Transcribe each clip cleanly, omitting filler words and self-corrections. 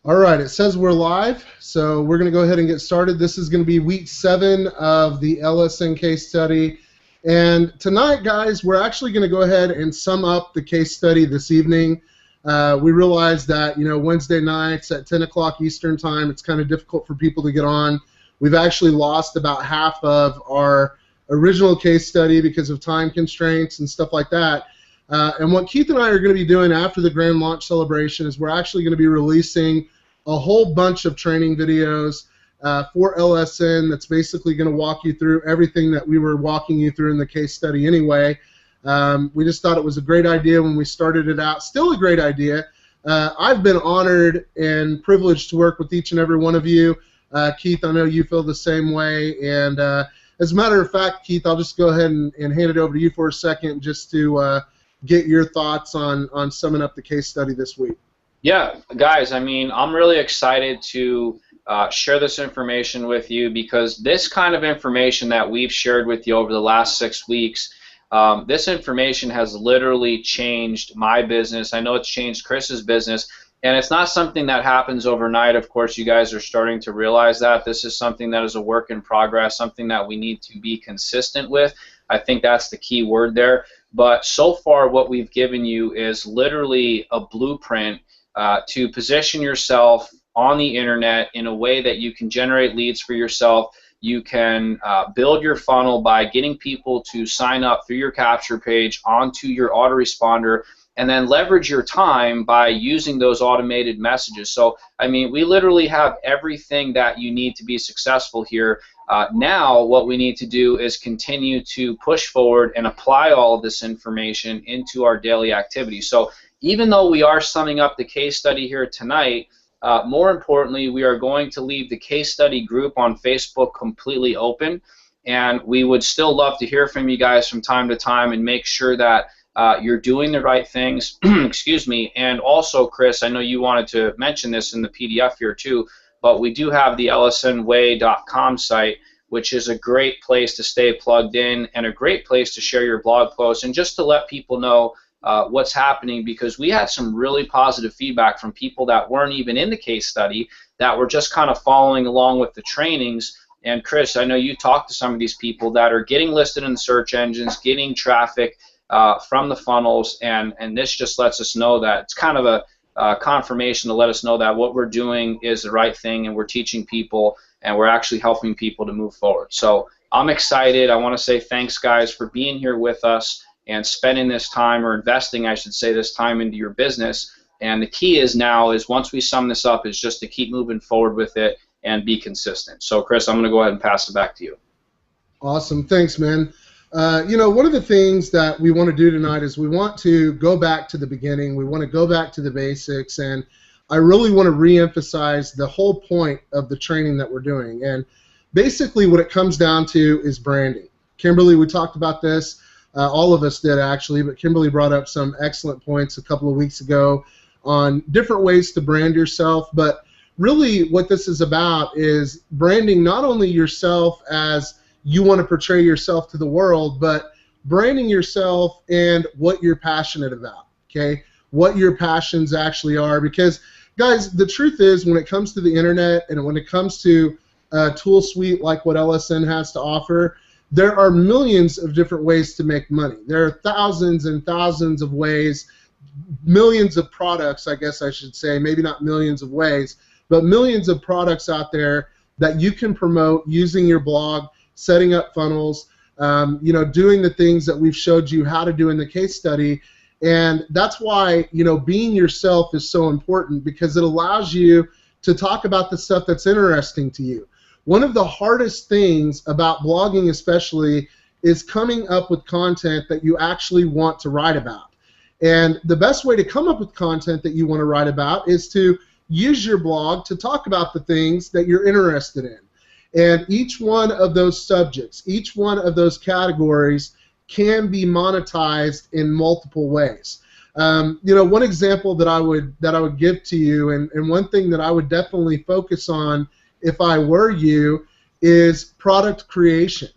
All right, it says we're live, so we're going to go ahead and get started. This is going to be week 7 of the LSN Case Study. And tonight, guys, we're actually going to go ahead and sum up the case study this evening. We realize that, Wednesday nights at 10 o'clock Eastern Time, it's kind of difficult for people to get on. We've actually lost about half of our original case study because of time constraints and stuff like that. And what Keith and I are going to be doing after the grand launch celebration is we're actually going to be releasing a whole bunch of training videos for LSN that's basically going to walk you through everything that we were walking you through in the case study anyway. We just thought it was a great idea when we started it out. Still a great idea. I've been honored and privileged to work with each and every one of you. Keith, I know you feel the same way. And as a matter of fact, Keith, I'll just go ahead and hand it over to you for a second just to get your thoughts on summing up the case study this week. Yeah, guys, I'm really excited to share this information with you because this kind of information that we've shared with you over the last 6 weeks, this information has literally changed my business. I know it's changed Chris's business, and it's not something that happens overnight. Of course, you guys are starting to realize that. This is something that is a work in progress, something that we need to be consistent with. I think that's the key word there. But so far, what we've given you is literally a blueprint to position yourself on the internet in a way that you can generate leads for yourself. You can build your funnel by getting people to sign up through your capture page onto your autoresponder, and then leverage your time by using those automated messages. So, we literally have everything that you need to be successful here. Now, what we need to do is continue to push forward and apply all of this information into our daily activities. So, even though we are summing up the case study here tonight, more importantly, we are going to leave the case study group on Facebook completely open, and we would still love to hear from you guys from time to time and make sure that you're doing the right things. Excuse me. And also, Chris, I know you wanted to mention this in the PDF here too, but we do have the lsnway.com site, which is a great place to stay plugged in and a great place to share your blog posts and just to let people know what's happening, because we had some really positive feedback from people that weren't even in the case study, that were just kind of following along with the trainings. And Chris, I know you talked to some of these people that are getting listed in the search engines, getting traffic from the funnels, and this just lets us know that it's kind of a confirmation to let us know that what we're doing is the right thing, and we're teaching people, and we're actually helping people to move forward. So I'm excited. I want to say thanks, guys, for being here with us and spending this time, or investing, I should say, this time into your business. And the key is now is once we sum this up is just to keep moving forward with it and be consistent. So, Chris, I'm going to go ahead and pass it back to you. Awesome. Thanks, man. One of the things that we want to do tonight is we want to go back to the beginning. We want to go back to the basics, and I really want to reemphasize the whole point of the training that we're doing. And basically what it comes down to is branding. Kimberly, we talked about this. All of us did, actually, but Kimberly brought up some excellent points a couple of weeks ago on different ways to brand yourself. But really what this is about is branding not only yourself as you want to portray yourself to the world, but branding yourself and what you're passionate about, okay? What your passions actually are. Because, guys, the truth is when it comes to the internet and when it comes to a tool suite like what LSN has to offer, there are millions of different ways to make money. There are thousands and thousands of ways, millions of products, I guess I should say, maybe not millions of ways, but millions of products out there that you can promote using your blog, setting up funnels, doing the things that we've showed you how to do in the case study. And that's why, being yourself is so important, because it allows you to talk about the stuff that's interesting to you. One of the hardest things about blogging especially is coming up with content that you actually want to write about. And the best way to come up with content that you want to write about is to use your blog to talk about the things that you're interested in. And each one of those subjects, each one of those categories can be monetized in multiple ways. One example that I would give to you, and one thing that I would definitely focus on if I were you, is product creation.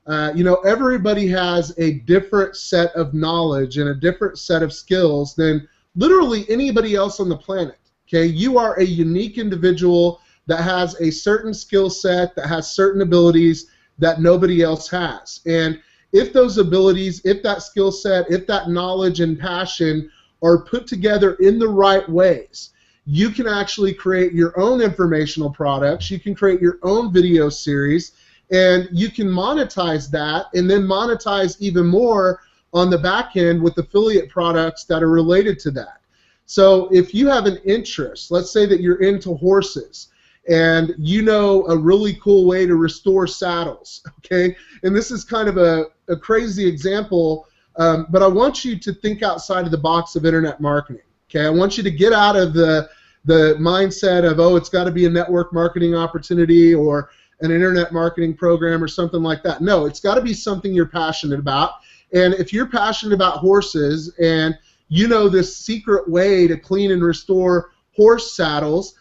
Everybody has a different set of knowledge and a different set of skills than literally anybody else on the planet. Okay, you are a unique individual that has a certain skill set, that has certain abilities that nobody else has. And if those abilities, if that skill set, if that knowledge and passion are put together in the right ways, you can actually create your own informational products, you can create your own video series, and you can monetize that and then monetize even more on the back end with affiliate products that are related to that. So if you have an interest, let's say that you're into horses, and you know a really cool way to restore saddles, okay? And this is kind of a crazy example, but I want you to think outside of the box of internet marketing, okay? I want you to get out of the mindset of, oh, it's got to be a network marketing opportunity or an internet marketing program or something like that. No, it's got to be something you're passionate about. And if you're passionate about horses and you know this secret way to clean and restore horse saddles,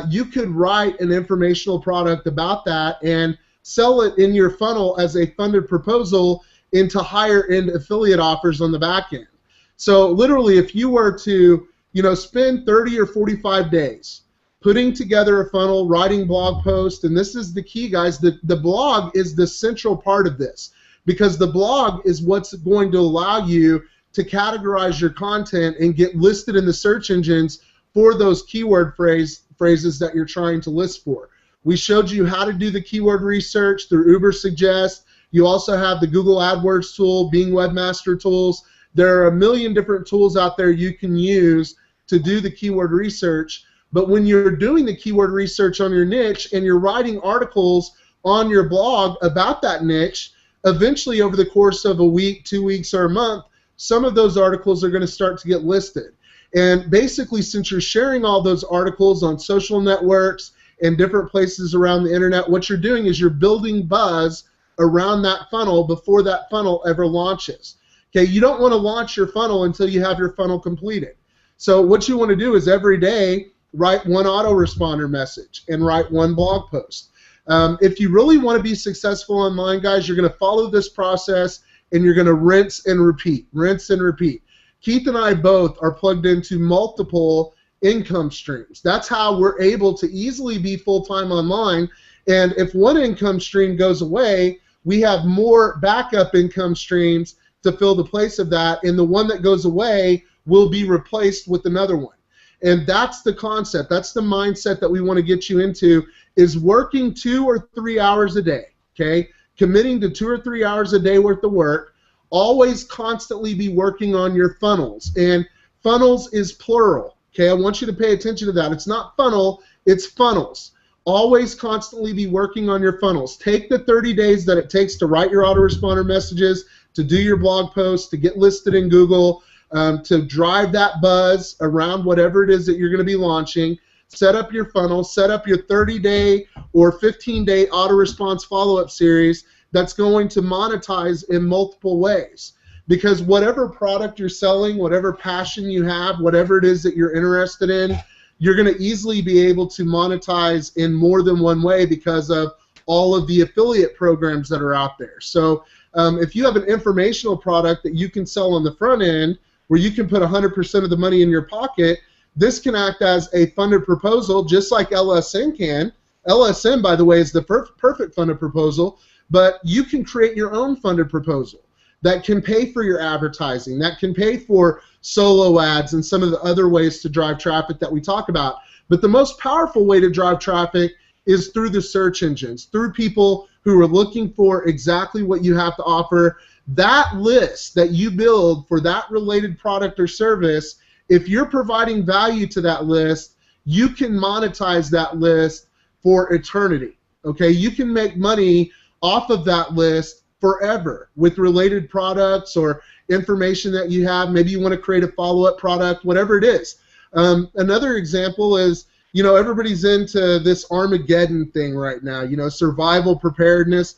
you could write an informational product about that and sell it in your funnel as a funded proposal into higher end affiliate offers on the back end. So literally, if you were to, spend 30 or 45 days putting together a funnel, writing blog posts, and this is the key, guys, the blog is the central part of this, because the blog is what's going to allow you to categorize your content and get listed in the search engines for those keyword phrases that you're trying to list for. We showed you how to do the keyword research through Ubersuggest. You also have the Google AdWords tool, Bing Webmaster Tools. There are a million different tools out there you can use to do the keyword research. But when you're doing the keyword research on your niche and you're writing articles on your blog about that niche, eventually over the course of a week, 2 weeks, or a month, some of those articles are going to start to get listed. And basically, since you're sharing all those articles on social networks and different places around the internet, what you're doing is you're building buzz around that funnel before that funnel ever launches. Okay, you don't want to launch your funnel until you have your funnel completed. So what you want to do is every day write one autoresponder message and write one blog post. If you really want to be successful online, guys, you're going to follow this process and you're going to rinse and repeat, rinse and repeat. Keith and I both are plugged into multiple income streams. That's how we're able to easily be full-time online. And if one income stream goes away, we have more backup income streams to fill the place of that, and the one that goes away will be replaced with another one. And that's the concept. That's the mindset that we want to get you into, is working 2 or 3 hours a day, okay? Committing to 2 or 3 hours a day worth of work. Always constantly be working on your funnels. And funnels is plural, okay? I want you to pay attention to that. It's not funnel, it's funnels. Always constantly be working on your funnels. Take the 30 days that it takes to write your autoresponder messages, to do your blog posts, to get listed in Google, to drive that buzz around whatever it is that you're going to be launching. Set up your funnel, set up your 30-day or 15-day auto-response follow-up series that's going to monetize in multiple ways. Because whatever product you're selling, whatever passion you have, whatever it is that you're interested in, you're going to easily be able to monetize in more than one way because of all of the affiliate programs that are out there. So if you have an informational product that you can sell on the front end, where you can put 100% of the money in your pocket, this can act as a funded proposal just like LSN can. LSN, by the way, is the perfect funded proposal, but you can create your own funded proposal that can pay for your advertising, that can pay for solo ads and some of the other ways to drive traffic that we talk about. But the most powerful way to drive traffic is through the search engines, through people who are looking for exactly what you have to offer. That list that you build for that related product or service, if you're providing value to that list, you can monetize that list for eternity. Okay, you can make money off of that list forever with related products or information that you have. Maybe you want to create a follow-up product, whatever it is. Another example is, everybody's into this Armageddon thing right now, survival preparedness.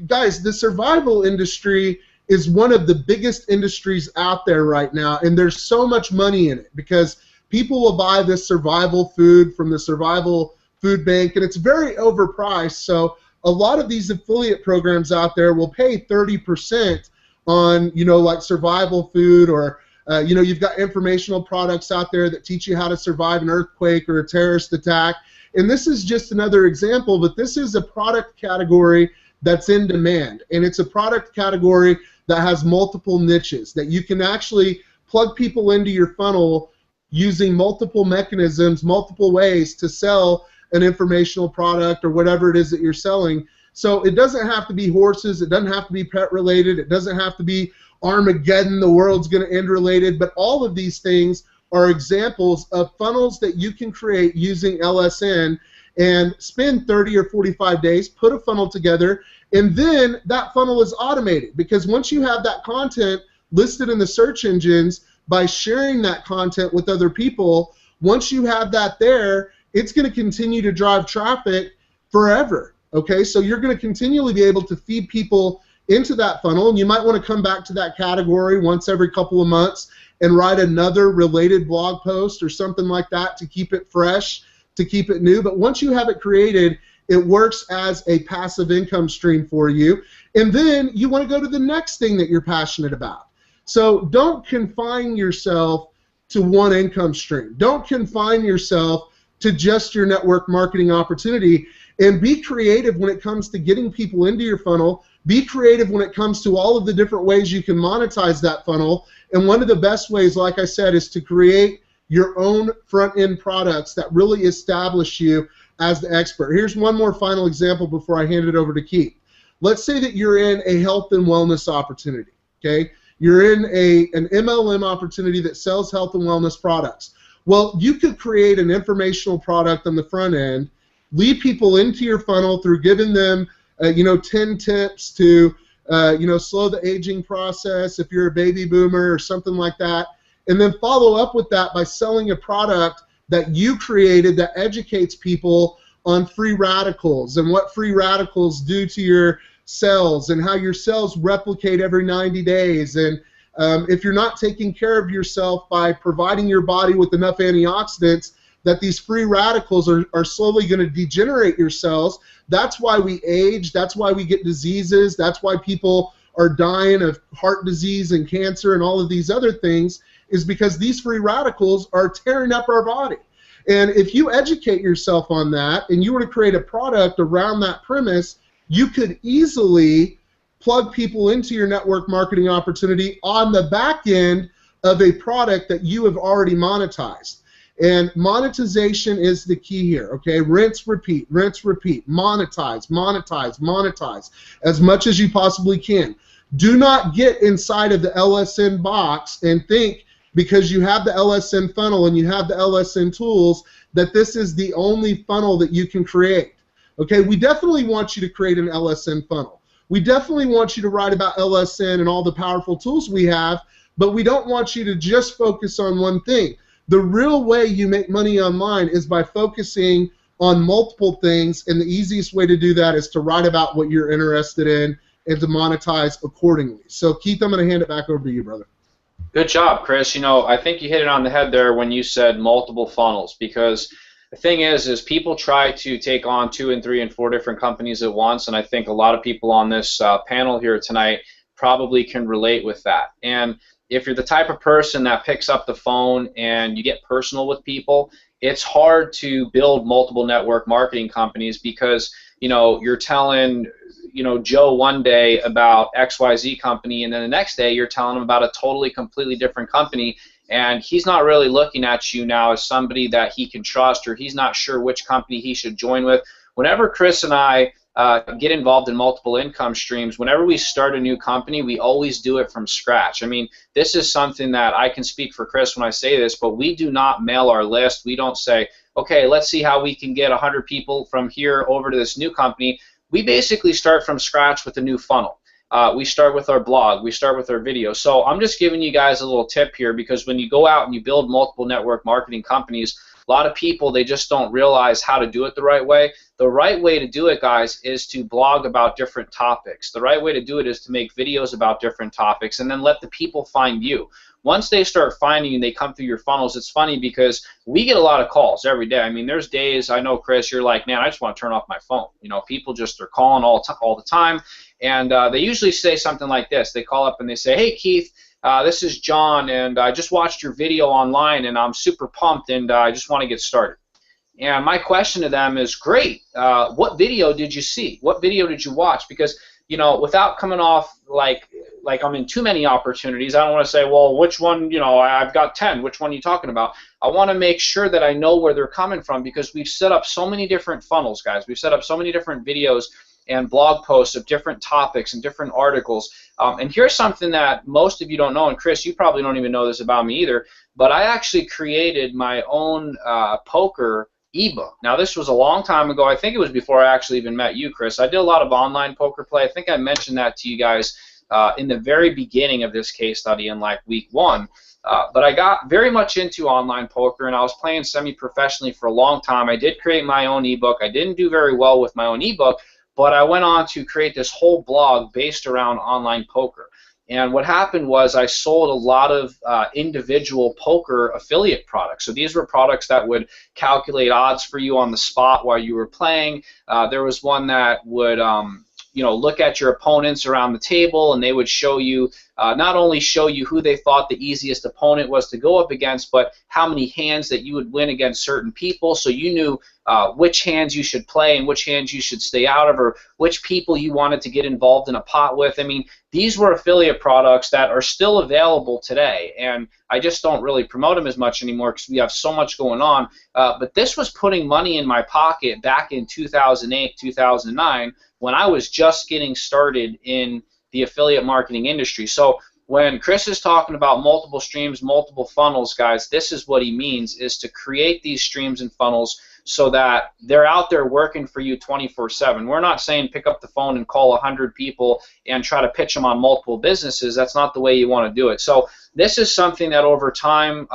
Guys, the survival industry is one of the biggest industries out there right now, and there's so much money in it because people will buy this survival food from the survival food bank, and it's very overpriced. So a lot of these affiliate programs out there will pay 30% on, like survival food or You know, you've got informational products out there that teach you how to survive an earthquake or a terrorist attack. And this is just another example, but this is a product category that's in demand. And it's a product category that has multiple niches that you can actually plug people into your funnel using multiple mechanisms, multiple ways to sell an informational product or whatever it is that you're selling. So it doesn't have to be horses, it doesn't have to be pet related, it doesn't have to be Armageddon, the world's going to end related, but all of these things are examples of funnels that you can create using LSN and spend 30 or 45 days, put a funnel together, and then that funnel is automated, because once you have that content listed in the search engines, by sharing that content with other people, once you have that there, it's going to continue to drive traffic forever. Okay, so you're going to continually be able to feed people into that funnel, and you might want to come back to that category once every couple of months and write another related blog post or something like that to keep it fresh, to keep it new. But once you have it created, it works as a passive income stream for you, and then you want to go to the next thing that you're passionate about. So don't confine yourself to one income stream. Don't confine yourself to just your network marketing opportunity, and be creative when it comes to getting people into your funnel. Be creative when it comes to all of the different ways you can monetize that funnel. And one of the best ways, like I said, is to create your own front-end products that really establish you as the expert. Here's one more final example before I hand it over to Keith. Let's say that you're in a health and wellness opportunity, okay? You're in an MLM opportunity that sells health and wellness products. Well, you could create an informational product on the front end, lead people into your funnel through giving them 10 tips to slow the aging process if you're a baby boomer or something like that, and then follow up with that by selling a product that you created that educates people on free radicals and what free radicals do to your cells and how your cells replicate every 90 days. And if you're not taking care of yourself by providing your body with enough antioxidants, that these free radicals are slowly going to degenerate your cells. That's why we age. That's why we get diseases. That's why people are dying of heart disease and cancer and all of these other things, is because these free radicals are tearing up our body. And if you educate yourself on that and you were to create a product around that premise, you could easily plug people into your network marketing opportunity on the back end of a product that you have already monetized. And monetization is the key here, okay? Rinse, repeat, monetize, monetize, monetize as much as you possibly can. Do not get inside of the LSN box and think because you have the LSN funnel and you have the LSN tools that this is the only funnel that you can create. Okay, we definitely want you to create an LSN funnel. We definitely want you to write about LSN and all the powerful tools we have, but we don't want you to just focus on one thing. The real way you make money online is by focusing on multiple things, and the easiest way to do that is to write about what you're interested in and to monetize accordingly. So, Keith, I'm going to hand it back over to you, brother. Good job, Chris. You know, I think you hit it on the head there when you said multiple funnels, because the thing is people try to take on 2 and 3 and 4 different companies at once, and I think a lot of people on this panel here tonight probably can relate with that. And if you're the type of person that picks up the phone and you get personal with people, it's hard to build multiple network marketing companies because, you know, you're telling, you know, Joe one day about XYZ company, and then the next day you're telling him about a totally, completely different company, and he's not really looking at you now as somebody that he can trust, or he's not sure which company he should join with. Whenever Chris and I get involved in multiple income streams, whenever we start a new company, we always do it from scratch. I mean, this is something that I can speak for Chris when I say this, but we do not mail our list. We don't say, okay, let's see how we can get 100 people from here over to this new company. We basically start from scratch with a new funnel. We start with our blog. We start with our video. So I'm just giving you guys a little tip here, because when you go out and you build multiple network marketing companies, a lot of people, they just don't realize how to do it the right way. The right way to do it, guys, is to blog about different topics. The right way to do it is to make videos about different topics and then let the people find you. Once they start finding you and they come through your funnels, it's funny because we get a lot of calls every day. I mean, there's days, I know, Chris, you're like, man, I just want to turn off my phone. You know, people just are calling all the time, and they usually say something like this. They call up and they say, hey, Keith, This is John, and I just watched your video online, and I'm super pumped, and I just want to get started. And my question to them is, great, what video did you see? What video did you watch? Because, you know, without coming off like I'm in too many opportunities, I don't want to say, well, which one, you know, I've got 10, which one are you talking about? I want to make sure that I know where they're coming from, because we've set up so many different funnels, guys. We've set up so many different videos and blog posts of different topics and different articles. And here's something that most of you don't know, and Chris, you probably don't even know this about me either, but I actually created my own poker ebook. Now, this was a long time ago. I think it was before I actually even met you, Chris. I did a lot of online poker play. I think I mentioned that to you guys in the very beginning of this case study in like week 1. But I got very much into online poker, and I was playing semi-professionally for a long time. I did create my own ebook. I didn't do very well with my own ebook, but I went on to create this whole blog based around online poker. And what happened was I sold a lot of individual poker affiliate products. So these were products that would calculate odds for you on the spot while you were playing. There was one that would you know, look at your opponents around the table, and they would show you, not only show you who they thought the easiest opponent was to go up against, but how many hands that you would win against certain people, so you knew which hands you should play and which hands you should stay out of, or which people you wanted to get involved in a pot with. I mean, these were affiliate products that are still available today, and I just don't really promote them as much anymore because we have so much going on. But this was putting money in my pocket back in 2008, 2009, when I was just getting started in the affiliate marketing industry. So when Chris is talking about multiple streams, multiple funnels, guys, this is what he means, is to create these streams and funnels so that they're out there working for you 24/7. We're not saying pick up the phone and call 100 people and try to pitch them on multiple businesses. That's not the way you want to do it. So this is something that over time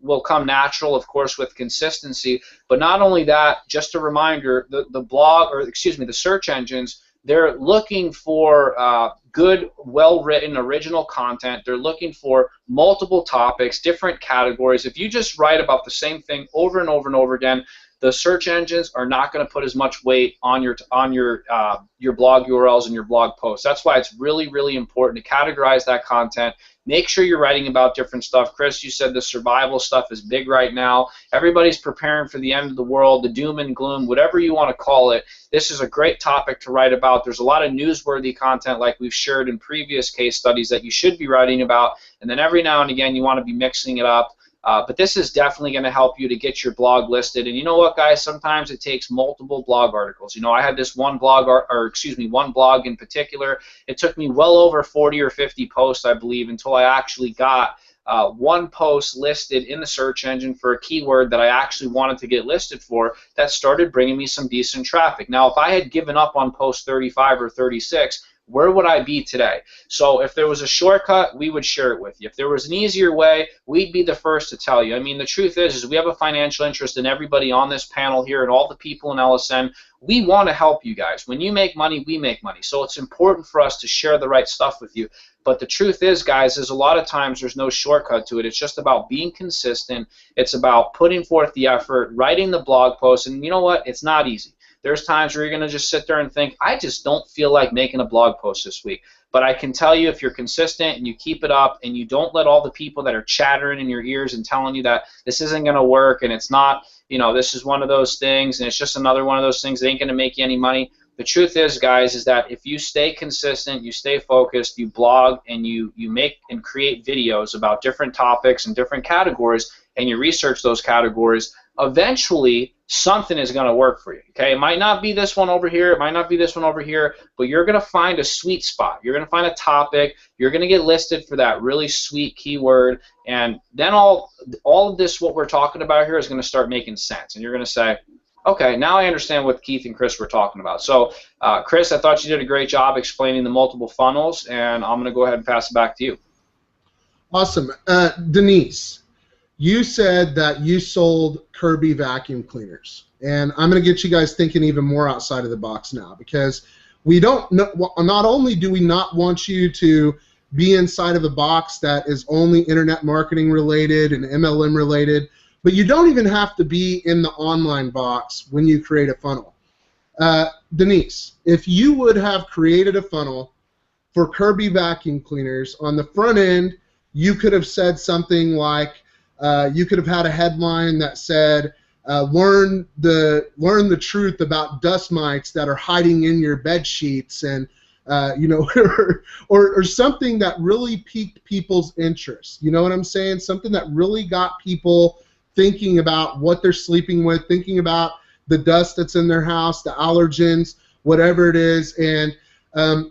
will come natural, of course, with consistency. But not only that, just a reminder, the blog, or excuse me, the search engines, they're looking for good, well-written, original content. They're looking for multiple topics, different categories. If you just write about the same thing over and over and over again, the search engines are not going to put as much weight on your blog URLs and your blog posts. That's why it's really, really important to categorize that content. Make sure you're writing about different stuff. Chris, you said the survival stuff is big right now. Everybody's preparing for the end of the world, the doom and gloom, whatever you want to call it. This is a great topic to write about. There's a lot of newsworthy content like we've shared in previous case studies that you should be writing about, and then every now and again you want to be mixing it up. But this is definitely going to help you to get your blog listed. And you know what, guys? Sometimes it takes multiple blog articles. You know, I had this one blog, one blog in particular. It took me well over 40 or 50 posts, I believe, until I actually got one post listed in the search engine for a keyword that I actually wanted to get listed for that started bringing me some decent traffic. Now, if I had given up on post 35 or 36, where would I be today? So if there was a shortcut, we would share it with you. If there was an easier way, we'd be the first to tell you. I mean, the truth is we have a financial interest in everybody on this panel here and all the people in LSN. We want to help you guys. When you make money, we make money. So it's important for us to share the right stuff with you. But the truth is, guys, is a lot of times there's no shortcut to it. It's just about being consistent. It's about putting forth the effort, writing the blog post. And you know what? It's not easy. There's times where you're going to just sit there and think, I just don't feel like making a blog post this week. But I can tell you, if you're consistent and you keep it up and you don't let all the people that are chattering in your ears and telling you that this isn't going to work and it's not, you know, this is one of those things and it's just another one of those things that ain't going to make you any money. The truth is, guys, is that if you stay consistent, you stay focused, you blog, and you make and create videos about different topics and different categories, and you research those categories, eventually something is going to work for you. Okay, it might not be this one over here, it might not be this one over here, but you're going to find a sweet spot. You're going to find a topic. You're going to get listed for that really sweet keyword, and then all of this, what we're talking about here, is going to start making sense, and you're going to say, okay, now I understand what Keith and Chris were talking about. So, Chris, I thought you did a great job explaining the multiple funnels, and I'm going to go ahead and pass it back to you. Awesome. Denise, you said that you sold Kirby vacuum cleaners, and I'm going to get you guys thinking even more outside of the box now, because we don't know, not only do we not want you to be inside of a box that is only internet marketing related and MLM related, but you don't even have to be in the online box when you create a funnel. Denise, if you would have created a funnel for Kirby vacuum cleaners, on the front end, you could have said something like, you could have had a headline that said, learn the truth about dust mites that are hiding in your bed sheets, and or something that really piqued people's interest. You know what I'm saying? Something that really got people thinking about what they're sleeping with, thinking about the dust that's in their house, the allergens, whatever it is. And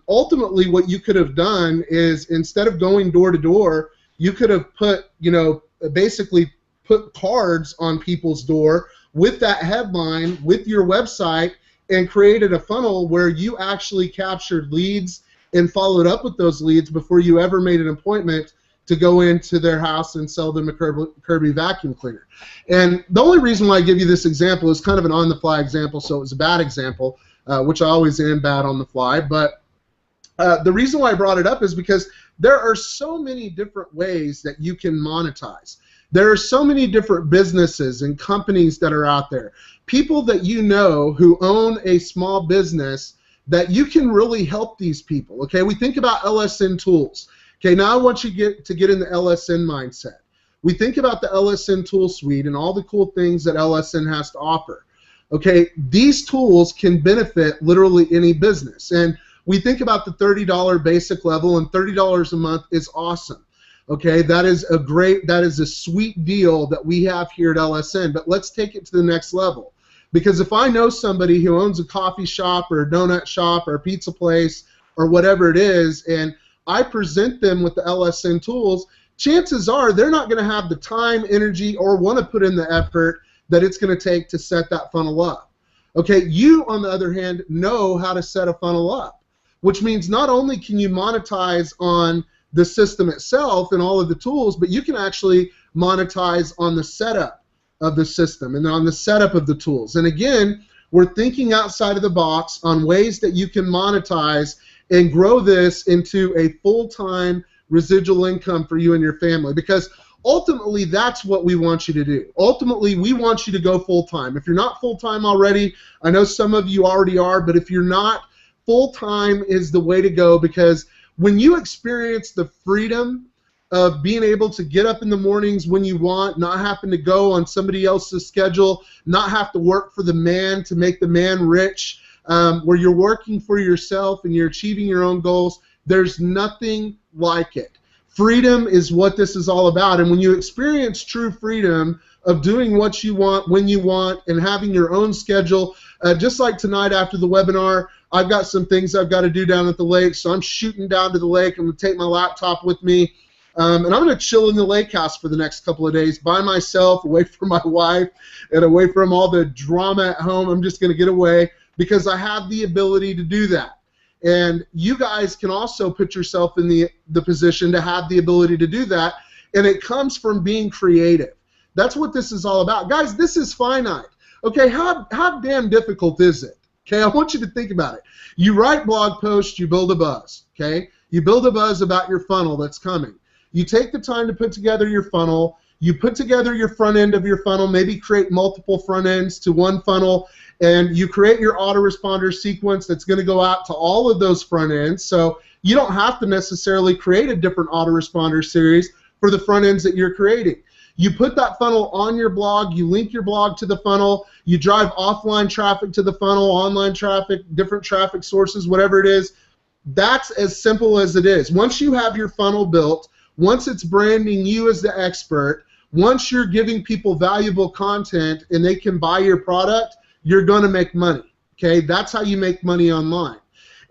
ultimately what you could have done is, instead of going door to door, you could have put, basically put cards on people's door with that headline, with your website, and created a funnel where you actually captured leads and followed up with those leads before you ever made an appointment to go into their house and sell them a Kirby vacuum cleaner. And the only reason why I give you this example is kind of an on-the-fly example, so it was a bad example, which I always am bad on the fly. But the reason why I brought it up is because there are so many different ways that you can monetize. There are so many different businesses and companies that are out there. People that you know who own a small business that you can really help these people. Okay, we think about LSN tools. Okay, now I want you to get in the LSN mindset. We think about the LSN tool suite and all the cool things that LSN has to offer. Okay, these tools can benefit literally any business. And we think about the $30 basic level, and $30 a month is awesome. Okay, that is a sweet deal that we have here at LSN, but let's take it to the next level. Because if I know somebody who owns a coffee shop or a donut shop or a pizza place or whatever it is, and I present them with the LSN tools, chances are they're not going to have the time, energy, or want to put in the effort that it's going to take to set that funnel up. Okay, you, on the other hand, know how to set a funnel up, which means not only can you monetize on the system itself and all of the tools, but you can actually monetize on the setup of the system and on the setup of the tools. And again, we're thinking outside of the box on ways that you can monetize and grow this into a full-time residual income for you and your family, because ultimately that's what we want you to do. Ultimately, we want you to go full-time. If you're not full-time already, I know some of you already are, but if you're not, full-time is the way to go, because when you experience the freedom of being able to get up in the mornings when you want, not having to go on somebody else's schedule, not have to work for the man to make the man rich, where you're working for yourself and you're achieving your own goals, there's nothing like it. Freedom is what this is all about. And when you experience true freedom of doing what you want, when you want, and having your own schedule, just like tonight after the webinar, I've got some things I've got to do down at the lake, so I'm shooting down to the lake. I'm going to take my laptop with me, and I'm going to chill in the lake house for the next couple of days by myself, away from my wife and away from all the drama at home. I'm just going to get away because I have the ability to do that. And you guys can also put yourself in the position to have the ability to do that, and it comes from being creative. That's what this is all about. Guys, this is finite. Okay, how damn difficult is it? Okay, I want you to think about it. You write blog posts, you build a buzz. Okay, you build a buzz about your funnel that's coming. You take the time to put together your funnel. You put together your front end of your funnel, maybe create multiple front ends to one funnel, and you create your autoresponder sequence that's going to go out to all of those front ends. So you don't have to necessarily create a different autoresponder series for the front ends that you're creating. You put that funnel on your blog, you link your blog to the funnel, you drive offline traffic to the funnel, online traffic, different traffic sources, whatever it is. That's as simple as it is. Once you have your funnel built, once it's branding you as the expert, once you're giving people valuable content and they can buy your product, you're going to make money. Okay, that's how you make money online.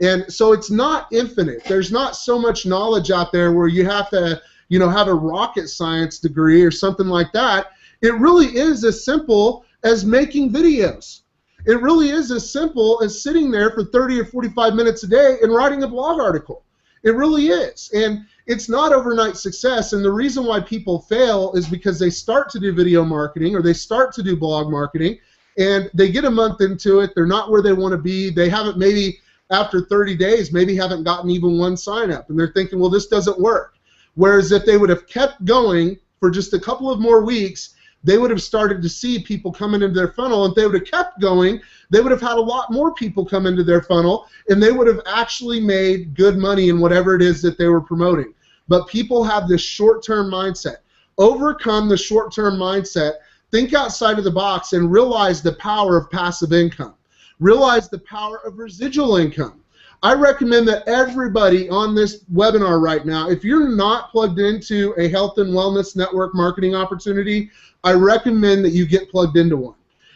And so it's not infinite. There's not so much knowledge out there where you have to, have a rocket science degree or something like that. It really is as simple as making videos. It really is as simple as sitting there for 30 or 45 minutes a day and writing a blog article. It really is. And it's not overnight success, and the reason why people fail is because they start to do video marketing or they start to do blog marketing, and they get a month into it, they're not where they want to be, they haven't, maybe after 30 days, maybe haven't gotten even one sign up, and they're thinking, well, this doesn't work. Whereas if they would have kept going for just a couple of more weeks, they would have started to see people coming into their funnel, and if they would have kept going, they would have had a lot more people come into their funnel, and they would have actually made good money in whatever it is that they were promoting. but people have this short-term mindset. Overcome the short-term mindset, think outside of the box, and realize the power of passive income. Realize the power of residual income. I recommend that everybody on this webinar right now, if you're not plugged into a health and wellness network marketing opportunity, I recommend that you get plugged into one.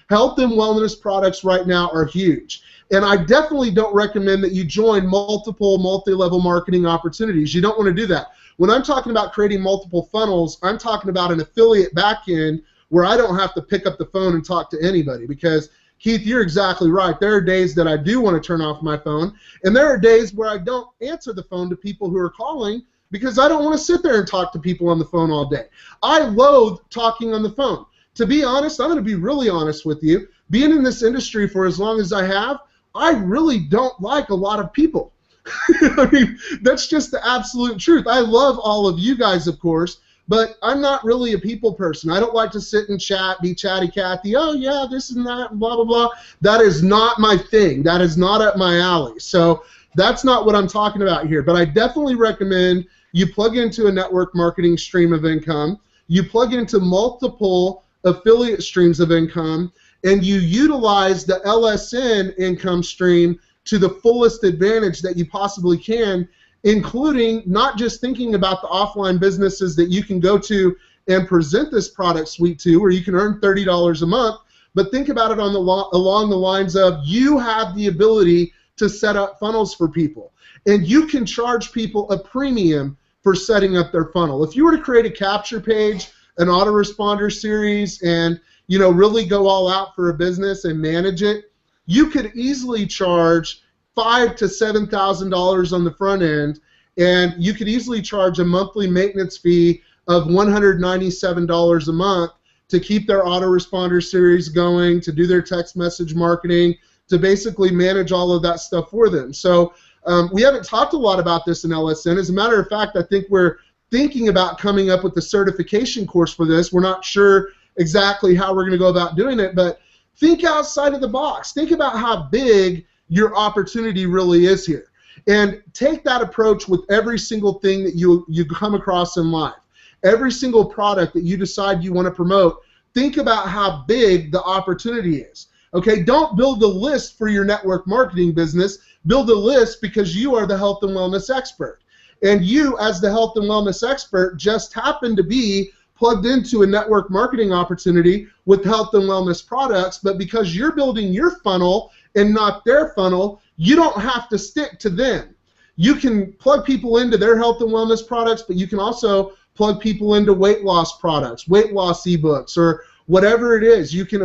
Health and wellness products right now are huge. And I definitely don't recommend that you join multiple multi-level marketing opportunities. You don't want to do that. When I'm talking about creating multiple funnels, I'm talking about an affiliate backend where I don't have to pick up the phone and talk to anybody, because Keith, you're exactly right. There are days that I do want to turn off my phone, and there are days where I don't answer the phone to people who are calling because I don't want to sit there and talk to people on the phone all day. I loathe talking on the phone. To be honest, I'm going to be really honest with you. Being in this industry for as long as I have, I really don't like a lot of people. I mean, that's just the absolute truth. I love all of you guys, of course, but I'm not really a people person. I don't like to sit and chat, be chatty Cathy, oh yeah, this and that, blah, blah, blah. That is not my thing. That is not up my alley. So that's not what I'm talking about here. But I definitely recommend you plug into a network marketing stream of income, you plug into multiple affiliate streams of income, and you utilize the LSN income stream to the fullest advantage that you possibly can, including not just thinking about the offline businesses that you can go to and present this product suite to, where you can earn $30 a month, but think about it along the lines of you have the ability to set up funnels for people, and you can charge people a premium for setting up their funnel. If you were to create a capture page, an autoresponder series, and really go all out for a business and manage it, you could easily charge $5,000 to $7,000 on the front end, and you could easily charge a monthly maintenance fee of $197 a month to keep their autoresponder series going, to do their text message marketing, to basically manage all of that stuff for them. So we haven't talked a lot about this in LSN. As a matter of fact, I think we're thinking about coming up with the certification course for this. We're not sure exactly how we're going to go about doing it, but think outside of the box. Think about how big your opportunity really is here, and take that approach with every single thing that you come across in life. Every single product that you decide you want to promote, think about how big the opportunity is. Okay, don't build a list for your network marketing business. Build a list because you are the health and wellness expert, and you, as the health and wellness expert, just happen to be plugged into a network marketing opportunity with health and wellness products, but because you're building your funnel and not their funnel, you don't have to stick to them. You can plug people into their health and wellness products, but you can also plug people into weight loss products, weight loss ebooks, or whatever it is. You can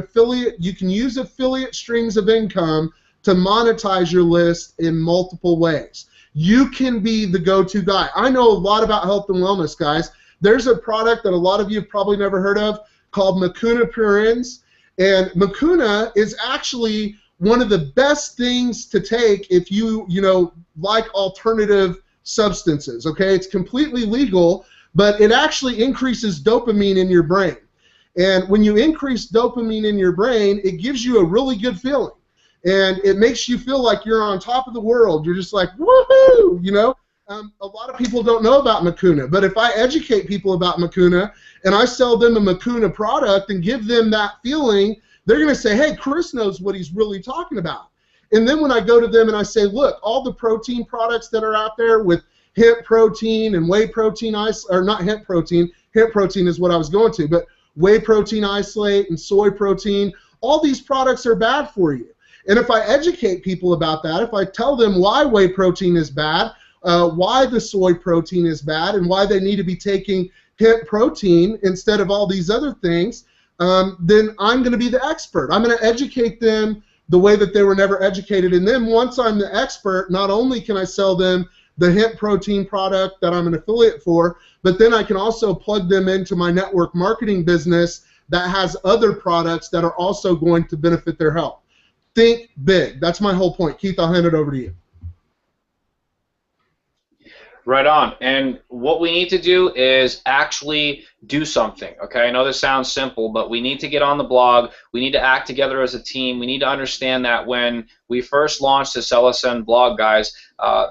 use affiliate streams of income to monetize your list in multiple ways. You can be the go-to guy. I know a lot about health and wellness, guys. There's a product that a lot of you have probably never heard of called Mucuna Purins, and Mucuna is actually one of the best things to take if you like alternative substances. Okay, it's completely legal, but it actually increases dopamine in your brain, and when you increase dopamine in your brain, it gives you a really good feeling, and it makes you feel like you're on top of the world. You're just like, woohoo, A lot of people don't know about Mucuna, but if I educate people about Mucuna and I sell them a Mucuna product and give them that feeling, they're going to say, hey, Chris knows what he's really talking about. And then when I go to them and I say, look, all the protein products that are out there with hemp protein and whey protein or not hemp protein is what I was going to, but whey protein isolate and soy protein, all these products are bad for you. And if I educate people about that, if I tell them why whey protein is bad, why the soy protein is bad, and why they need to be taking hemp protein instead of all these other things, then I'm going to be the expert. I'm going to educate them the way that they were never educated. And then once I'm the expert, not only can I sell them the hemp protein product that I'm an affiliate for, but then I can also plug them into my network marketing business that has other products that are also going to benefit their health. Think big. That's my whole point. Keith, I'll hand it over to you. Right on. And what we need to do is actually do something. Okay, I know this sounds simple, but we need to get on the blog. We need to act together as a team. We need to understand that when we first launched this LSN blog, guys,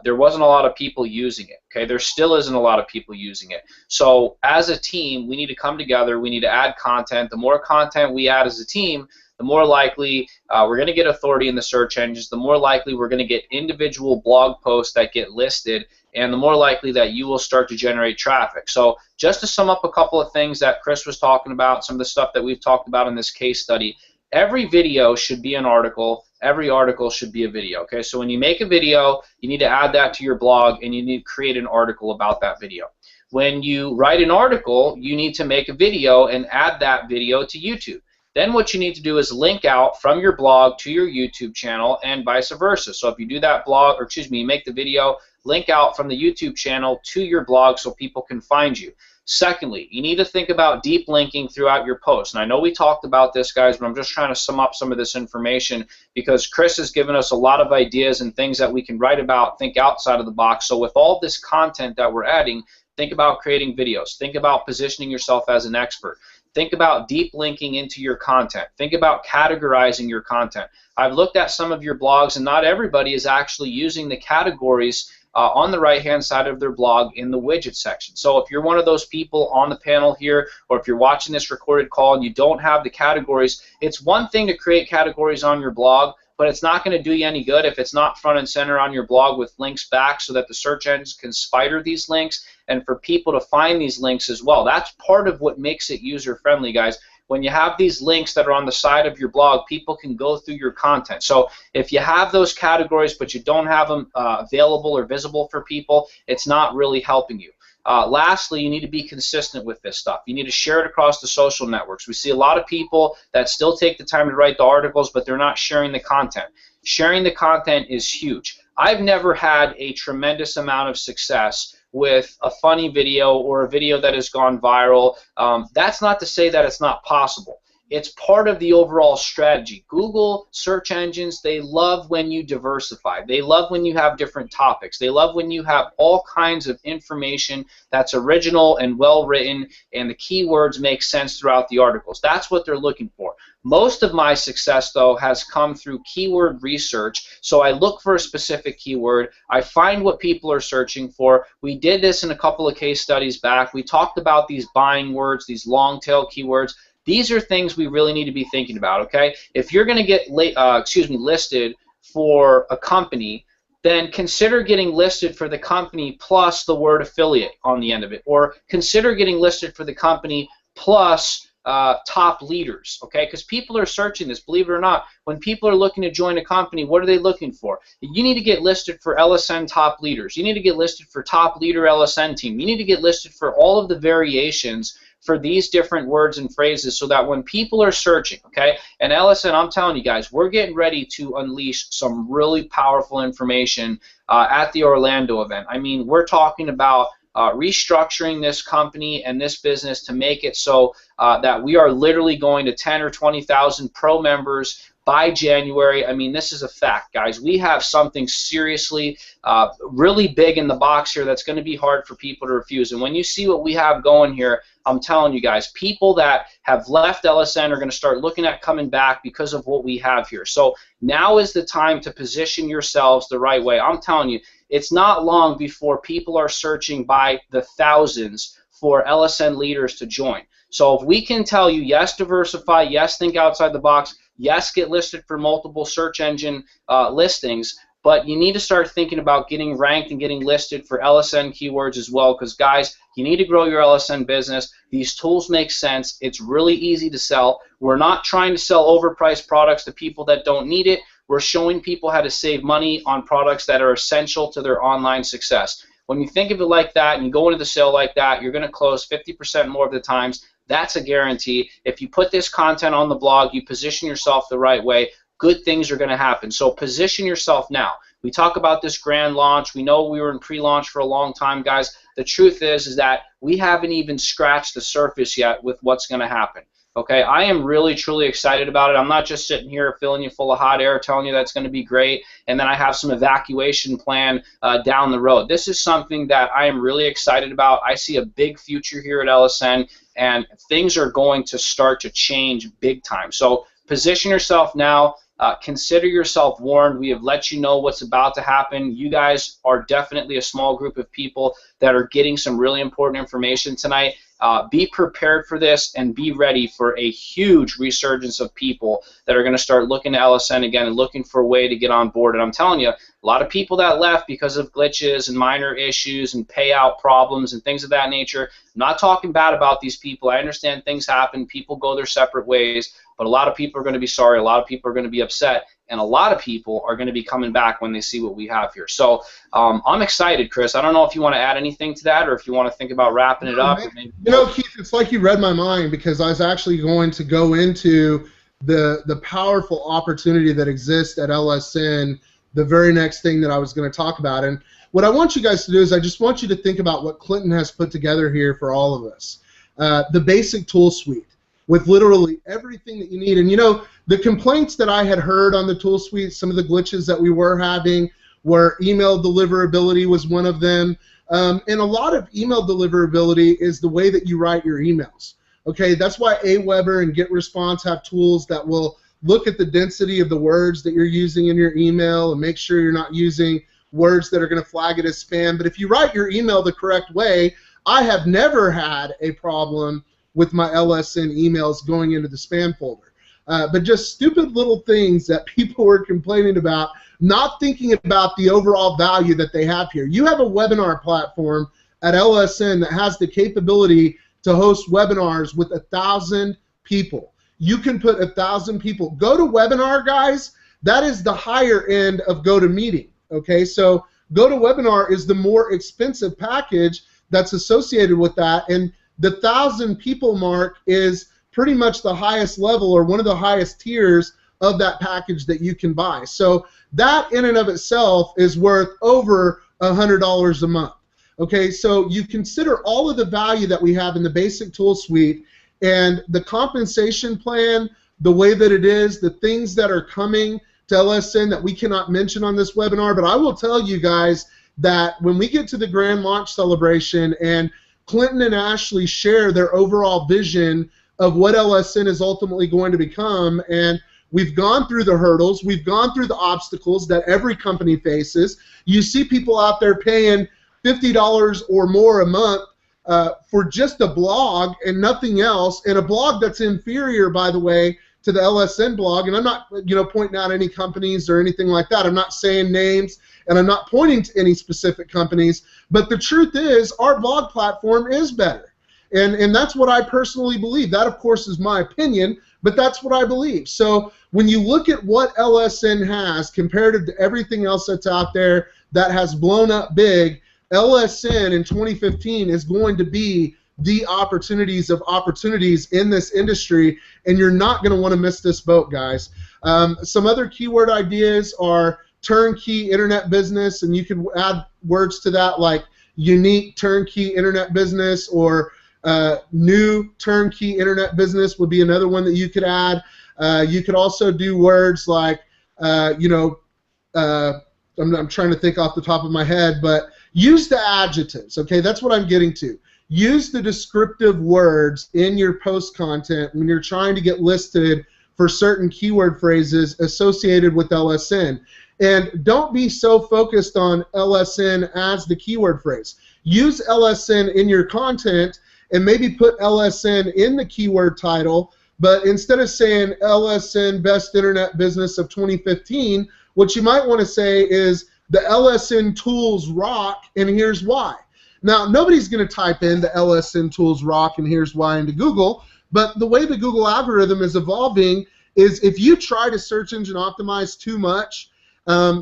there wasn't a lot of people using it. Okay, there still isn't a lot of people using it. So as a team, we need to come together. We need to add content. The more content we add as a team, the more likely we're going to get authority in the search engines, the more likely we're going to get individual blog posts that get listed, and the more likely that you will start to generate traffic. So just to sum up a couple of things that Chris was talking about, some of the stuff that we've talked about in this case study, every video should be an article, every article should be a video. Okay, so when you make a video, you need to add that to your blog, and you need to create an article about that video. When you write an article, you need to make a video and add that video to YouTube. Then what you need to do is link out from your blog to your YouTube channel and vice versa. So if you do that blog, or excuse me, you make the video, link out from the YouTube channel to your blog so people can find you. Secondly, you need to think about deep linking throughout your post. And I know we talked about this, guys, but I'm just trying to sum up some of this information because Chris has given us a lot of ideas and things that we can write about, think outside of the box. So with all this content that we're adding, think about creating videos. Think about positioning yourself as an expert. Think about deep linking into your content. Think about categorizing your content. I've looked at some of your blogs, and not everybody is actually using the categories on the right-hand side of their blog in the widget section. So if you're one of those people on the panel here, or if you're watching this recorded call and you don't have the categories, it's one thing to create categories on your blog, but it's not going to do you any good if it's not front and center on your blog with links back so that the search engines can spider these links and for people to find these links as well. That's part of what makes it user-friendly, guys. When you have these links that are on the side of your blog, people can go through your content. So if you have those categories but you don't have them available or visible for people, it's not really helping you. Lastly, you need to be consistent with this stuff. You need to share it across the social networks. We see a lot of people that still take the time to write the articles, but they're not sharing the content. Sharing the content is huge. I've never had a tremendous amount of success with a funny video or a video that has gone viral. That's not to say that it's not possible. It's part of the overall strategy. Google search engines, they love when you diversify. They love when you have different topics. They love when you have all kinds of information that's original and well written and the keywords make sense throughout the articles. That's what they're looking for. Most of my success, though, has come through keyword research. So I look for a specific keyword. I find what people are searching for. We did this in a couple of case studies back. We talked about these buying words, these long tail keywords. These are things we really need to be thinking about, okay? If you're going to get listed for a company, then consider getting listed for the company plus the word affiliate on the end of it, or consider getting listed for the company plus top leaders, okay? Because people are searching this, believe it or not. When people are looking to join a company, what are they looking for? You need to get listed for LSN top leaders. You need to get listed for top leader LSN team. You need to get listed for all of the variations for these different words and phrases so that when people are searching, okay, and LSN, I'm telling you guys, we're getting ready to unleash some really powerful information at the Orlando event. I mean, we're talking about restructuring this company and this business to make it so that we are literally going to 10 or 20,000 pro members by January. I mean, this is a fact, guys. We have something seriously really big in the box here that's going to be hard for people to refuse. And when you see what we have going here, I'm telling you guys, people that have left LSN are going to start looking at coming back because of what we have here. So now is the time to position yourselves the right way. I'm telling you, it's not long before people are searching by the thousands for LSN leaders to join. So if we can tell you, yes, diversify, yes, think outside the box, yes, get listed for multiple search engine listings, but you need to start thinking about getting ranked and getting listed for LSN keywords as well, because guys, you need to grow your LSN business. These tools make sense. It's really easy to sell. We're not trying to sell overpriced products to people that don't need it. We're showing people how to save money on products that are essential to their online success. When you think of it like that and you go into the sale like that, you're going to close 50% more of the times. That's a guarantee. If you put this content on the blog, you position yourself the right way, good things are going to happen. So position yourself now. We talk about this grand launch. We know we were in pre-launch for a long time, guys. The truth is that we haven't even scratched the surface yet with what's going to happen. Okay, I am really, truly excited about it. I'm not just sitting here filling you full of hot air, telling you that's going to be great, and then I have some evacuation plan down the road. This is something that I am really excited about. I see a big future here at LSN, and things are going to start to change big time. So position yourself now. Consider yourself warned. We have let you know what's about to happen. You guys are definitely a small group of people that are getting some really important information tonight. Be prepared for this and be ready for a huge resurgence of people that are going to start looking to LSN again and looking for a way to get on board. And I'm telling you, a lot of people that left because of glitches and minor issues and payout problems and things of that nature. I'm not talking bad about these people. I understand things happen. People go their separate ways. But a lot of people are going to be sorry. A lot of people are going to be upset. And a lot of people are going to be coming back when they see what we have here. So I'm excited, Chris. I don't know if you want to add anything to that or if you want to think about wrapping it up. Or maybe you know, Keith, it's like you read my mind, because I was actually going to go into the powerful opportunity that exists at LSN, the very next thing that I was going to talk about. And what I want you guys to do is I just want you to think about what Clinton has put together here for all of us. The basic tool suite, with literally everything that you need. And you know, the complaints that I had heard on the tool suite, some of the glitches that we were having, where email deliverability was one of them. And a lot of email deliverability is the way that you write your emails. Okay, that's why Aweber and GetResponse have tools that will look at the density of the words that you're using in your email and make sure you're not using words that are going to flag it as spam. But if you write your email the correct way, I have never had a problem with my LSN emails going into the spam folder. But just stupid little things that people were complaining about, not thinking about the overall value that they have here. You have a webinar platform at LSN that has the capability to host webinars with 1,000 people. You can put 1,000 people. GoToWebinar, guys, that is the higher end of GoToMeeting. Okay, so GoToWebinar is the more expensive package that's associated with that, and the 1,000 people mark is pretty much the highest level or one of the highest tiers of that package that you can buy. So that in and of itself is worth over $100 a month. Okay, so you consider all of the value that we have in the basic tool suite and the compensation plan, the way that it is, the things that are coming to LSN that we cannot mention on this webinar. But I will tell you guys that when we get to the grand launch celebration and Clinton and Ashley share their overall vision of what LSN is ultimately going to become, and we've gone through the hurdles, we've gone through the obstacles that every company faces. You see people out there paying $50 or more a month for just a blog and nothing else, and a blog that's inferior, by the way, to the LSN blog. And I'm not, pointing out any companies or anything like that. I'm not saying names, and I'm not pointing to any specific companies. But the truth is, our blog platform is better, and that's what I personally believe. That, of course, is my opinion, but that's what I believe. So when you look at what LSN has comparative to everything else that's out there that has blown up big, LSN in 2015 is going to be the opportunities of opportunities in this industry, and you're not going to want to miss this boat, guys. Some other keyword ideas are turnkey internet business, and you can add words to that like unique turnkey internet business, or new turnkey internet business would be another one that you could add. You could also do words like, I'm trying to think off the top of my head, but use the adjectives, okay? That's what I'm getting to. Use the descriptive words in your post content when you're trying to get listed for certain keyword phrases associated with LSN. And don't be so focused on LSN as the keyword phrase. Use LSN in your content and maybe put LSN in the keyword title, but instead of saying LSN Best Internet Business of 2015, what you might want to say is the LSN tools rock, and here's why. Now, nobody's going to type in the LSN tools rock and here's why into Google, but the way the Google algorithm is evolving is if you try to search engine optimize too much,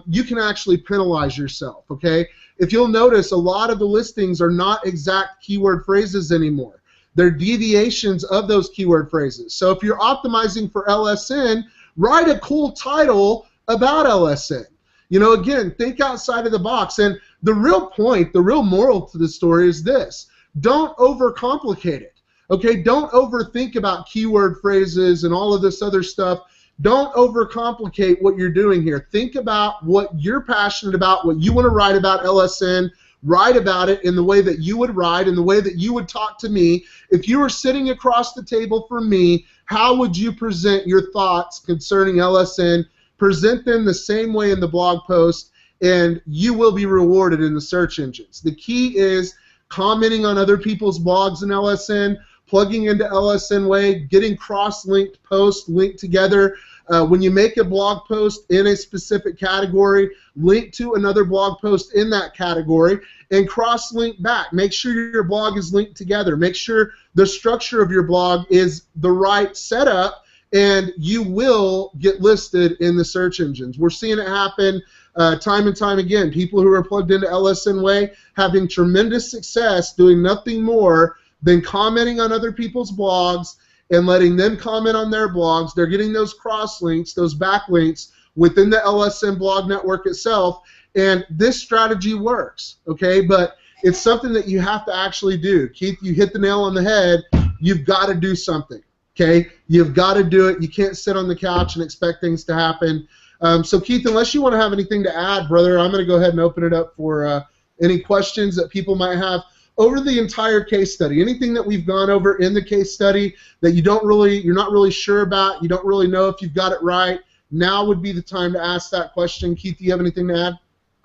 you can actually penalize yourself, okay? If you'll notice, a lot of the listings are not exact keyword phrases anymore. They're deviations of those keyword phrases. So if you're optimizing for LSN, write a cool title about LSN. Again, think outside of the box. And the real point, the real moral to the story is this: don't overcomplicate it. Okay, don't overthink about keyword phrases and all of this other stuff. Don't overcomplicate what you're doing here. Think about what you're passionate about, what you want to write about LSN. Write about it in the way that you would write, in the way that you would talk to me. If you were sitting across the table from me, how would you present your thoughts concerning LSN? Present them the same way in the blog post, and you will be rewarded in the search engines. The key is commenting on other people's blogs in LSN, plugging into LSN Way, getting cross-linked posts linked together. When you make a blog post in a specific category, link to another blog post in that category and cross-link back. Make sure your blog is linked together. Make sure the structure of your blog is the right setup, and you will get listed in the search engines. We're seeing it happen time and time again. People who are plugged into LSN Way having tremendous success doing nothing more than commenting on other people's blogs and letting them comment on their blogs. They're getting those cross-links, those backlinks within the LSN blog network itself, and this strategy works, okay? But it's something that you have to actually do. Keith, you hit the nail on the head. You've got to do something, okay? You've got to do it. You can't sit on the couch and expect things to happen. So, Keith, unless you want to have anything to add, brother, I'm going to go ahead and open it up for any questions that people might have over the entire case study. Anything that we've gone over in the case study that you're not really sure about, you don't really know if you've got it right, now would be the time to ask that question. Keith, do you have anything to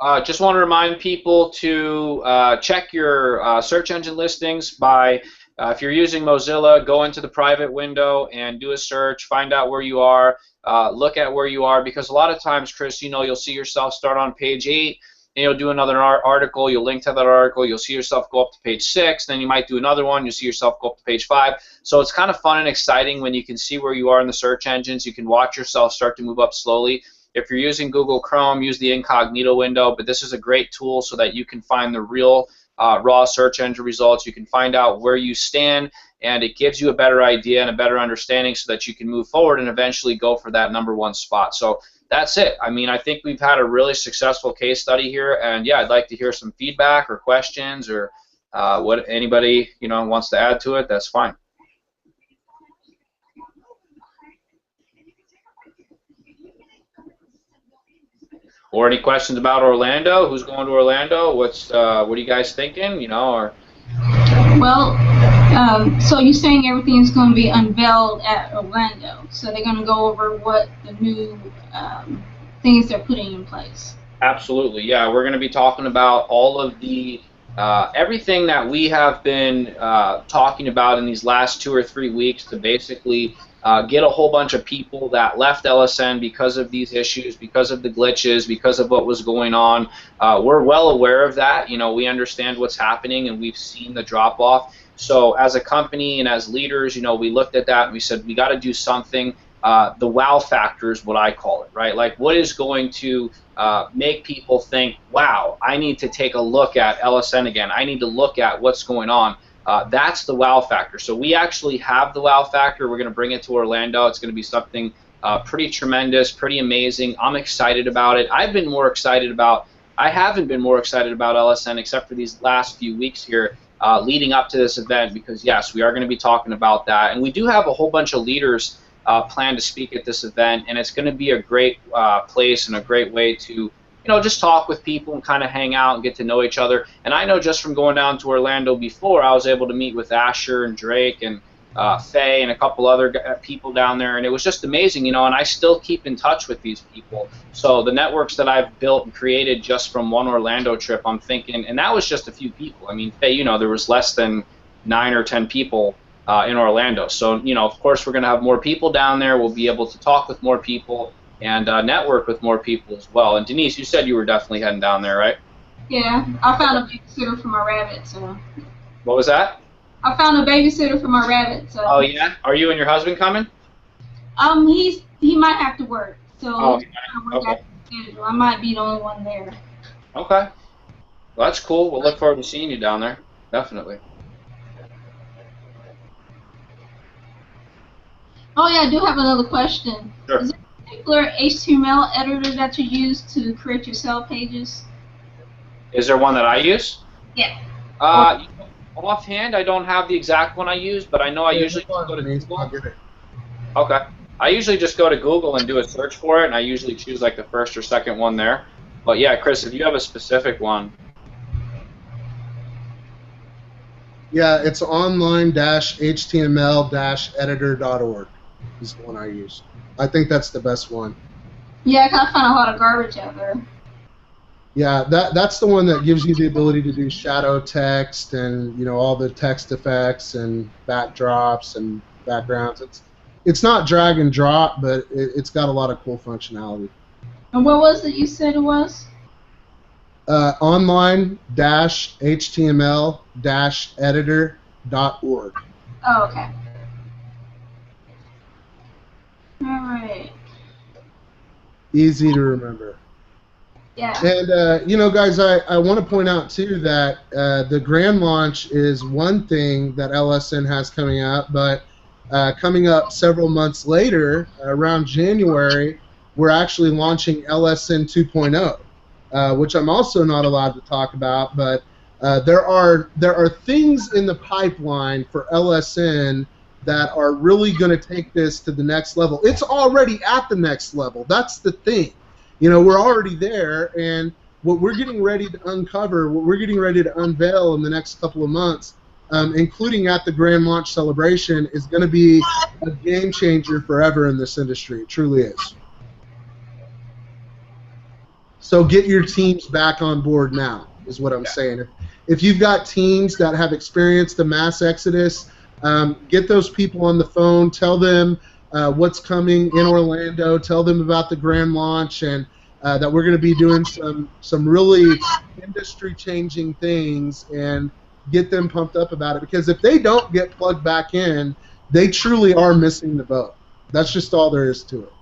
add? Just want to remind people to check your search engine listings by, if you're using Mozilla, go into the private window and do a search, find out where you are, look at where you are, because a lot of times, Chris, you'll see yourself start on page 8, and you'll do another article, you'll link to that article, you'll see yourself go up to page 6, then you might do another one, you'll see yourself go up to page 5. So it's kind of fun and exciting when you can see where you are in the search engines. You can watch yourself start to move up slowly. If you're using Google Chrome, use the incognito window, but this is a great tool so that you can find the real raw search engine results. You can find out where you stand, and it gives you a better idea and a better understanding so that you can move forward and eventually go for that #1 spot. So that's it. I mean, I think we've had a really successful case study here, and yeah, I'd like to hear some feedback or questions or what anybody wants to add to it. That's fine. Or any questions about Orlando? Who's going to Orlando? What are you guys thinking? Well, so you're saying everything is going to be unveiled at Orlando. So they're going to go over what the new things they're putting in place. Absolutely, yeah. We're going to be talking about all of the everything that we have been talking about in these last 2 or 3 weeks to basically get a whole bunch of people that left LSN because of these issues, because of the glitches, because of what was going on. We're well aware of that. We understand what's happening, and we've seen the drop-off. So as a company and as leaders, we looked at that and we said, we got to do something. The wow factor is what I call it, right? Like, what is going to make people think, wow, I need to take a look at LSN again. I need to look at what's going on. That's the wow factor. So we actually have the wow factor. We're going to bring it to Orlando. It's going to be something pretty tremendous, pretty amazing. I'm excited about it. I haven't been more excited about LSN except for these last few weeks here leading up to this event, because yes, we are going to be talking about that. And we do have a whole bunch of leaders planned to speak at this event, and it's going to be a great place and a great way to just talk with people and kind of hang out and get to know each other. And I know just from going down to Orlando before, I was able to meet with Asher and Drake and Faye and a couple other people down there, and it was just amazing, and I still keep in touch with these people. So the networks that I've built and created just from one Orlando trip, I'm thinking, and that was just a few people. I mean, Faye, there was less than 9 or 10 people in Orlando. So, of course, we're going to have more people down there. We'll be able to talk with more people and network with more people as well. And Denise, you said you were definitely heading down there, right? Yeah, I found a babysitter for my rabbit. So. What was that? I found a babysitter for my rabbit. So. Oh yeah, are you and your husband coming? He might have to work. So. Oh, okay. I might be the only one there. Okay, well, that's cool. We'll look forward to seeing you down there. Definitely. Oh yeah, I do have another question. Sure. Is there a particular HTML editor that you use to create your sell pages? Is there one that I use? Yeah. Offhand, I don't have the exact one I use, but I know I Yeah, usually hold just go on, to Denise, I'll Google. get it. Okay. I usually just go to Google and do a search for it, and I usually choose like the first or second one there. But yeah, Chris, if you have a specific one. Yeah, it's online-html-editor.org is the one I use. I think that's the best one. Yeah, I kind of find a lot of garbage out there. Yeah, that's the one that gives you the ability to do shadow text and all the text effects and backdrops and backgrounds. It's not drag and drop, but it's got a lot of cool functionality. And what was it you said it was? Online-html-editor.org. Oh, okay. All right. Easy to remember. Yeah. And, guys, I want to point out, too, that the grand launch is one thing that LSN has coming up, but coming up several months later, around January, we're actually launching LSN 2.0, which I'm also not allowed to talk about, but there are things in the pipeline for LSN that are really going to take this to the next level. It's already at the next level. That's the thing. We're already there, and what we're getting ready to uncover, what we're getting ready to unveil in the next couple of months, including at the Grand Launch Celebration, is going to be a game changer forever in this industry. It truly is. So get your teams back on board now, is what I'm saying. If you've got teams that have experienced the mass exodus, get those people on the phone, tell them what's coming in Orlando, tell them about the grand launch, and that we're going to be doing some really industry-changing things, and get them pumped up about it. Because if they don't get plugged back in, they truly are missing the boat. That's just all there is to it.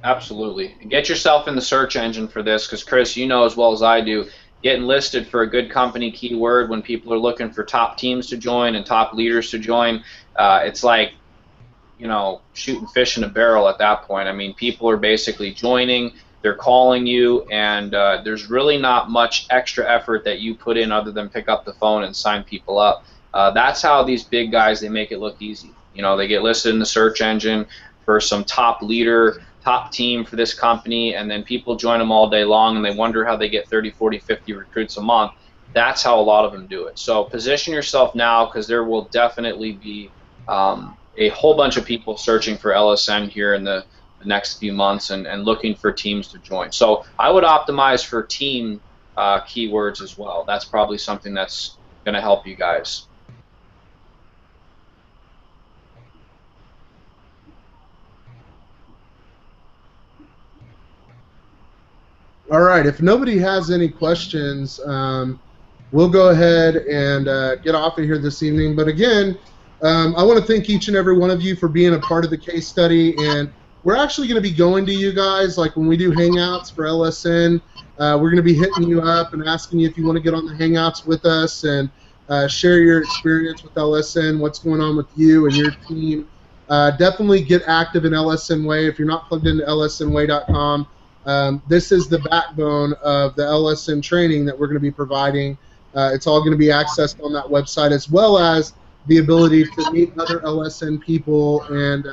Absolutely. Get yourself in the search engine for this, because Chris, you know as well as I do, getting listed for a good company keyword when people are looking for top teams to join and top leaders to join, it's like, shooting fish in a barrel at that point. I mean, people are basically joining, they're calling you, and there's really not much extra effort that you put in other than pick up the phone and sign people up. That's how these big guys, they make it look easy. They get listed in the search engine for some top leader, top team for this company, and then people join them all day long, and they wonder how they get 30, 40, 50 recruits a month. That's how a lot of them do it. So position yourself now, because there will definitely be a whole bunch of people searching for LSN here in the next few months and looking for teams to join. So I would optimize for team keywords as well. That's probably something that's going to help you guys. All right, if nobody has any questions, we'll go ahead and get off of here this evening. But again, I want to thank each and every one of you for being a part of the case study. And we're actually going to be going to you guys, like when we do Hangouts for LSN, we're going to be hitting you up and asking you if you want to get on the Hangouts with us and share your experience with LSN, what's going on with you and your team. Definitely get active in LSN Way. If you're not plugged into lsnway.com, this is the backbone of the LSN training that we're going to be providing. It's all going to be accessed on that website, as well as the ability to meet other LSN people and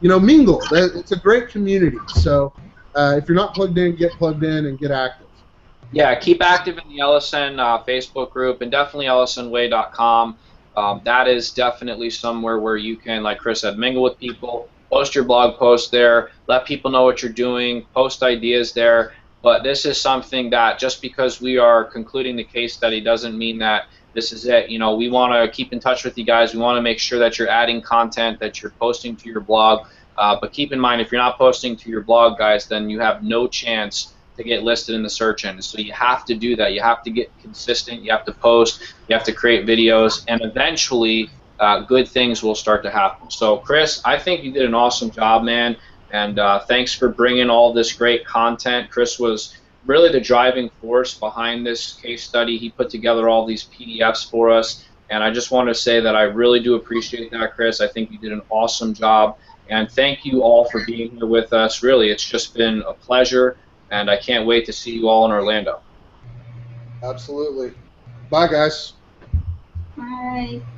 mingle. It's a great community. So if you're not plugged in, get plugged in and get active. Yeah, keep active in the LSN Facebook group, and definitely lsnway.com. That is definitely somewhere where you can, like Chris said, mingle with people. Post your blog post there, let people know what you're doing, post ideas there. But this is something that just because we are concluding the case study doesn't mean that this is it. We want to keep in touch with you guys. We want to make sure that you're adding content, that you're posting to your blog. But keep in mind, if you're not posting to your blog, guys, then you have no chance to get listed in the search engine. So you have to do that. You have to get consistent. You have to post. You have to create videos. And eventually, good things will start to happen. So, Chris, I think you did an awesome job, man, and thanks for bringing all this great content. Chris was really the driving force behind this case study. He put together all these PDFs for us, and I just want to say that I really do appreciate that, Chris. I think you did an awesome job, and thank you all for being here with us. Really, it's just been a pleasure, and I can't wait to see you all in Orlando. Absolutely. Bye, guys. Bye.